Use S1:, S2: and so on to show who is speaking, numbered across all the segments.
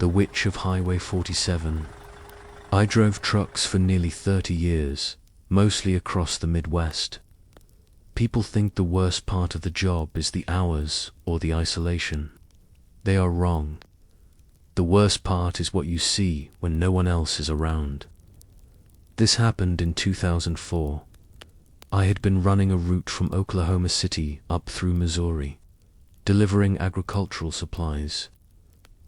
S1: The Witch of Highway 47. I drove trucks for nearly 30 years, mostly across the Midwest. People think the worst part of the job is the hours or the isolation. They are wrong. The worst part is what you see when no one else is around. This happened in 2004. I had been running a route from Oklahoma City up through Missouri, delivering agricultural supplies.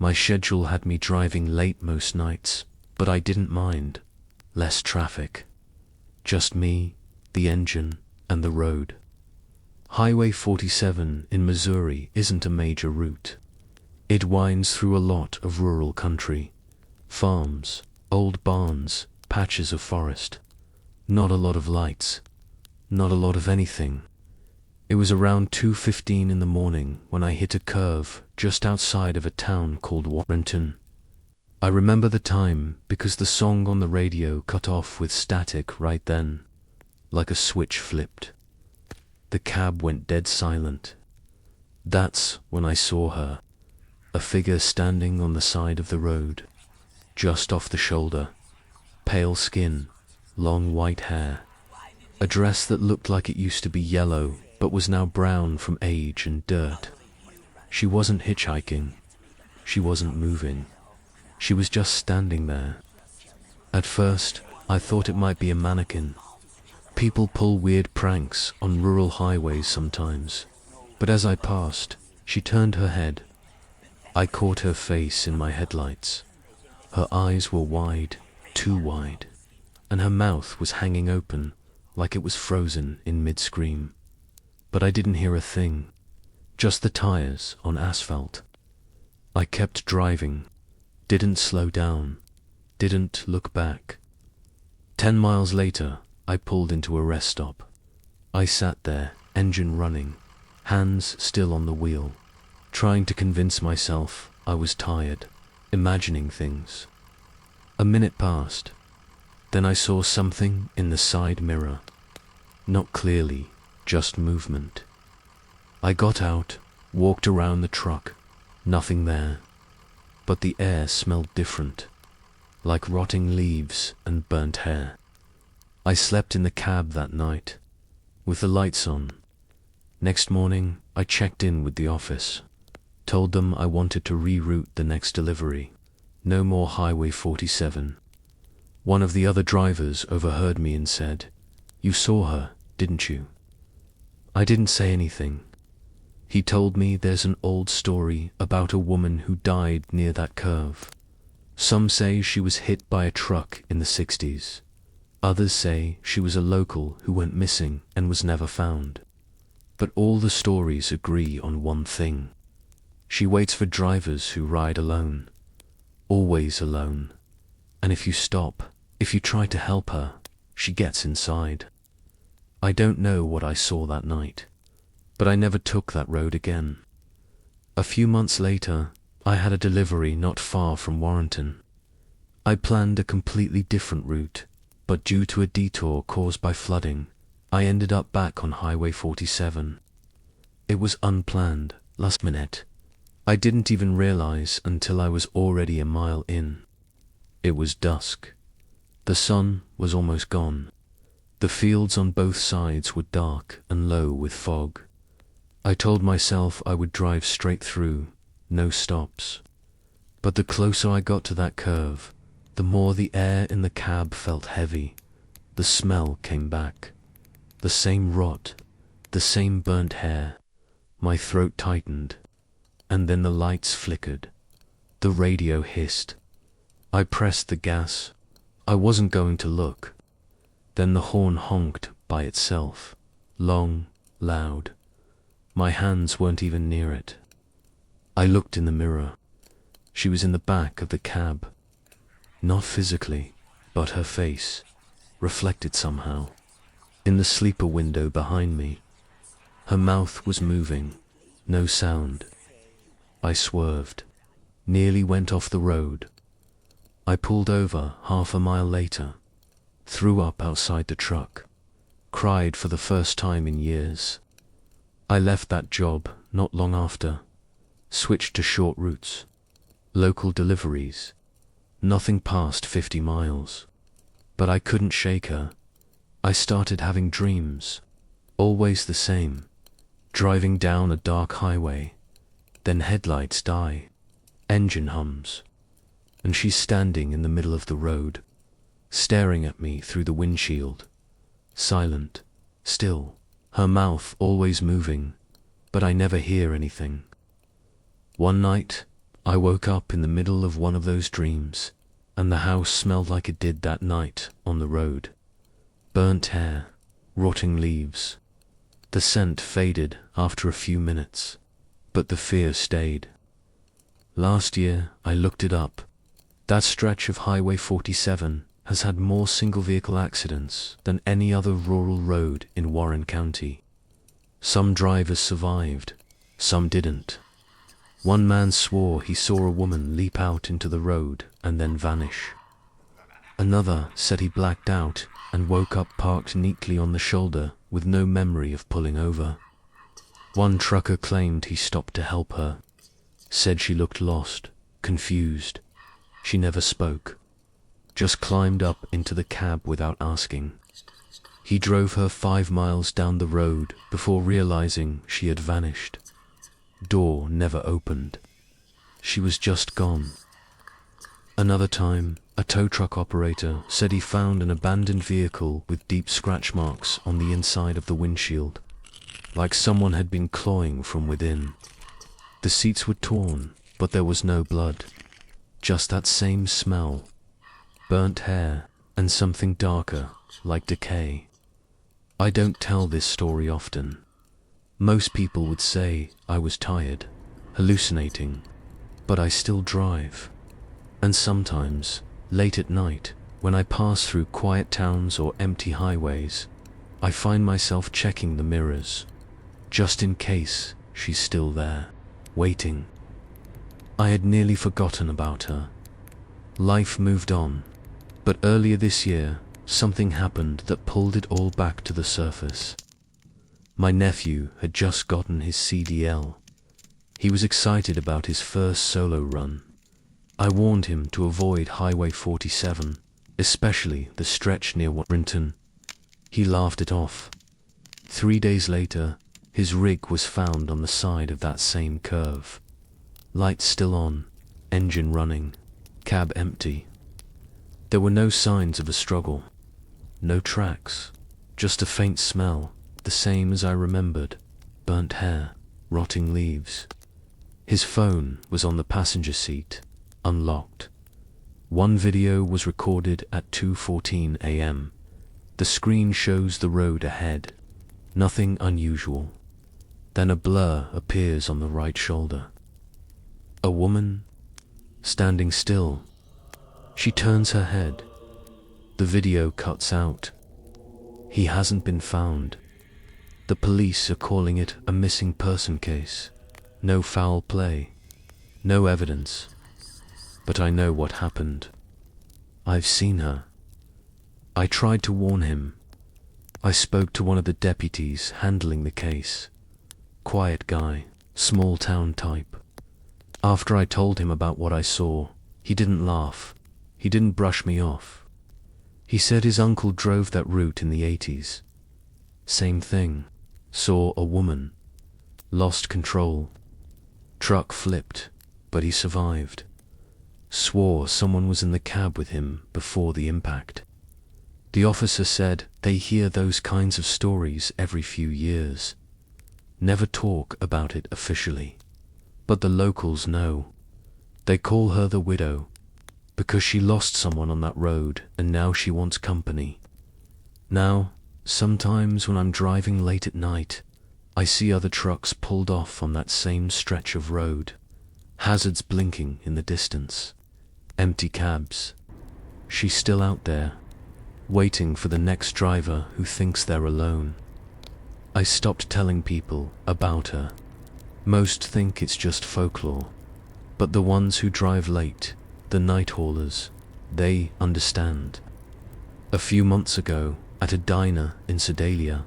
S1: My schedule had me driving late most nights, but I didn't mind. Less traffic. Just me, the engine, and the road. Highway 47 in Missouri isn't a major route. It winds through a lot of rural country. Farms, old barns, patches of forest. Not a lot of lights. Not a lot of anything. It was around 2:15 in the morning when I hit a curve just outside of a town called Warrenton. I remember the time because the song on the radio cut off with static right then, like a switch flipped. The cab went dead silent. That's when I saw her, a figure standing on the side of the road, just off the shoulder, pale skin, long white hair, a dress that looked like it used to be yellow but was now brown from age and dirt. She wasn't hitchhiking. She wasn't moving. She was just standing there. At first, I thought it might be a mannequin. People pull weird pranks on rural highways sometimes. But as I passed, she turned her head. I caught her face in my headlights. Her eyes were wide, too wide, and her mouth was hanging open like it was frozen in mid-scream. But I didn't hear a thing, just the tires on asphalt. I kept driving, didn't slow down, didn't look back. 10 miles later, I pulled into a rest stop. I sat there, engine running, hands still on the wheel, trying to convince myself I was tired, imagining things. A minute passed. Then I saw something in the side mirror. Not clearly, just movement. I got out, walked around the truck. Nothing there. But the air smelled different, like rotting leaves and burnt hair. I slept in the cab that night, with the lights on. Next morning, I checked in with the office, told them I wanted to reroute the next delivery. No more Highway 47. One of the other drivers overheard me and said, "You saw her, didn't you?" I didn't say anything. He told me there's an old story about a woman who died near that curve. Some say she was hit by a truck in the 60s. Others say she was a local who went missing and was never found. But all the stories agree on one thing. She waits for drivers who ride alone. Always alone. And if you stop, if you try to help her, she gets inside. I don't know what I saw that night, but I never took that road again. A few months later, I had a delivery not far from Warrenton. I planned a completely different route, but due to a detour caused by flooding, I ended up back on Highway 47. It was unplanned, last minute. I didn't even realize until I was already a mile in. It was dusk. The sun was almost gone. The fields on both sides were dark and low with fog. I told myself I would drive straight through, no stops. But the closer I got to that curve, the more the air in the cab felt heavy. The smell came back. The same rot, the same burnt hair. My throat tightened. And then the lights flickered. The radio hissed. I pressed the gas. I wasn't going to look. Then the horn honked by itself, long, loud. My hands weren't even near it. I looked in the mirror. She was in the back of the cab. Not physically, but her face, reflected somehow, in the sleeper window behind me. Her mouth was moving, no sound. I swerved, nearly went off the road. I pulled over half a mile later, threw up outside the truck, cried for the first time in years. I left that job not long after, switched to short routes. local deliveries, nothing past 50 miles. But I couldn't shake her. I started having dreams, always the same, driving down a dark highway, then headlights die, engine hums, and she's standing in the middle of the road, staring at me through the windshield, silent, still, her mouth always moving, but I never hear anything. One night, I woke up in the middle of one of those dreams, and the house smelled like it did that night on the road. Burnt hair, rotting leaves. The scent faded after a few minutes, but the fear stayed. Last year, I looked it up. That stretch of Highway 47 has had more single-vehicle accidents than any other rural road in Warren County. Some drivers survived, some didn't. One man swore he saw a woman leap out into the road and then vanish. Another said he blacked out and woke up parked neatly on the shoulder with no memory of pulling over. One trucker claimed he stopped to help her, said she looked lost, confused. She never spoke, just climbed up into the cab without asking. He drove her 5 miles down the road before realizing she had vanished. Door never opened. She was just gone. Another time, a tow truck operator said he found an abandoned vehicle with deep scratch marks on the inside of the windshield, like someone had been clawing from within. The seats were torn, but there was no blood, just that same smell, burnt hair, and something darker, like decay. I don't tell this story often. Most people would say I was tired, hallucinating, but I still drive. And sometimes, late at night, when I pass through quiet towns or empty highways, I find myself checking the mirrors, just in case she's still there, waiting. I had nearly forgotten about her. Life moved on, but earlier this year, something happened that pulled it all back to the surface. My nephew had just gotten his CDL. He was excited about his first solo run. I warned him to avoid Highway 47, especially the stretch near Warrenton. He laughed it off. 3 days later, his rig was found on the side of that same curve. Lights still on, engine running, cab empty. There were no signs of a struggle. No tracks, just a faint smell, the same as I remembered, burnt hair, rotting leaves. His phone was on the passenger seat, unlocked. One video was recorded at 2:14 a.m. The screen shows the road ahead, nothing unusual. Then a blur appears on the right shoulder. A woman, standing still. She turns her head. The video cuts out. He hasn't been found. The police are calling it a missing person case. No foul play. No evidence. But I know what happened. I've seen her. I tried to warn him. I spoke to one of the deputies handling the case. Quiet guy, small town type. After I told him about what I saw, he didn't laugh. He didn't brush me off. He said his uncle drove that route in the 80s. Same thing. Saw a woman. Lost control. Truck flipped, but he survived. Swore someone was in the cab with him before the impact. The officer said they hear those kinds of stories every few years. Never talk about it officially. But the locals know. They call her the widow, because she lost someone on that road and now she wants company. Now, sometimes when I'm driving late at night, I see other trucks pulled off on that same stretch of road. Hazards blinking in the distance. Empty cabs. She's still out there, waiting for the next driver who thinks they're alone. I stopped telling people about her. Most think it's just folklore, but the ones who drive late, the night haulers, they understand. A few months ago, at a diner in Sedalia,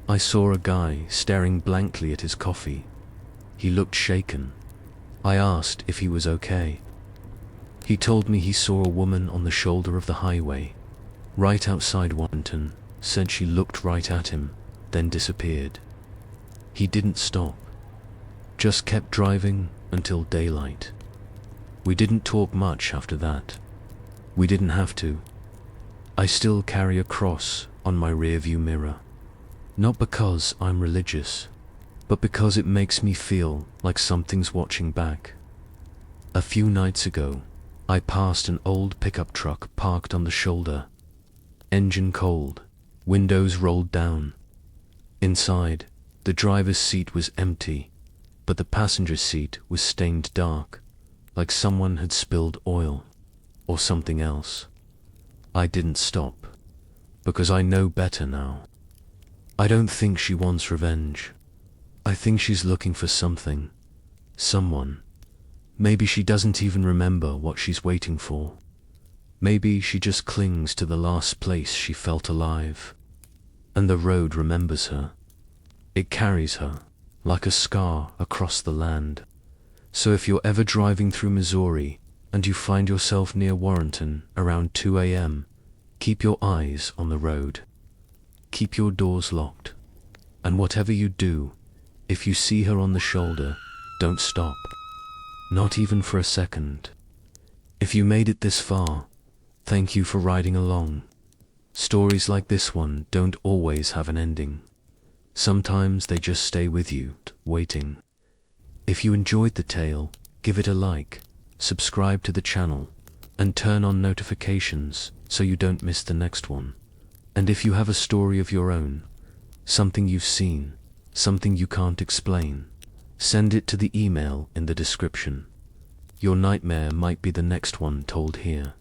S1: I saw a guy staring blankly at his coffee. He looked shaken. I asked if he was okay. He told me he saw a woman on the shoulder of the highway, right outside Warrenton, said she looked right at him, then disappeared. He didn't stop, just kept driving until daylight. We didn't talk much after that. We didn't have to. I still carry a cross on my rearview mirror. Not because I'm religious, but because it makes me feel like something's watching back. A few nights ago, I passed an old pickup truck parked on the shoulder. Engine cold, windows rolled down. Inside, the driver's seat was empty, but the passenger seat was stained dark, like someone had spilled oil, or something else. I didn't stop, because I know better now. I don't think she wants revenge. I think she's looking for something, someone. Maybe she doesn't even remember what she's waiting for. Maybe she just clings to the last place she felt alive. And the road remembers her. It carries her, like a scar across the land. So if you're ever driving through Missouri and you find yourself near Warrenton around 2 a.m., keep your eyes on the road. Keep your doors locked. And whatever you do, if you see her on the shoulder, don't stop. Not even for a second. If you made it this far, thank you for riding along. Stories like this one don't always have an ending. Sometimes they just stay with you, waiting. If you enjoyed the tale, give it a like, subscribe to the channel, and turn on notifications so you don't miss the next one. And if you have a story of your own, something you've seen, something you can't explain, send it to the email in the description. Your nightmare might be the next one told here.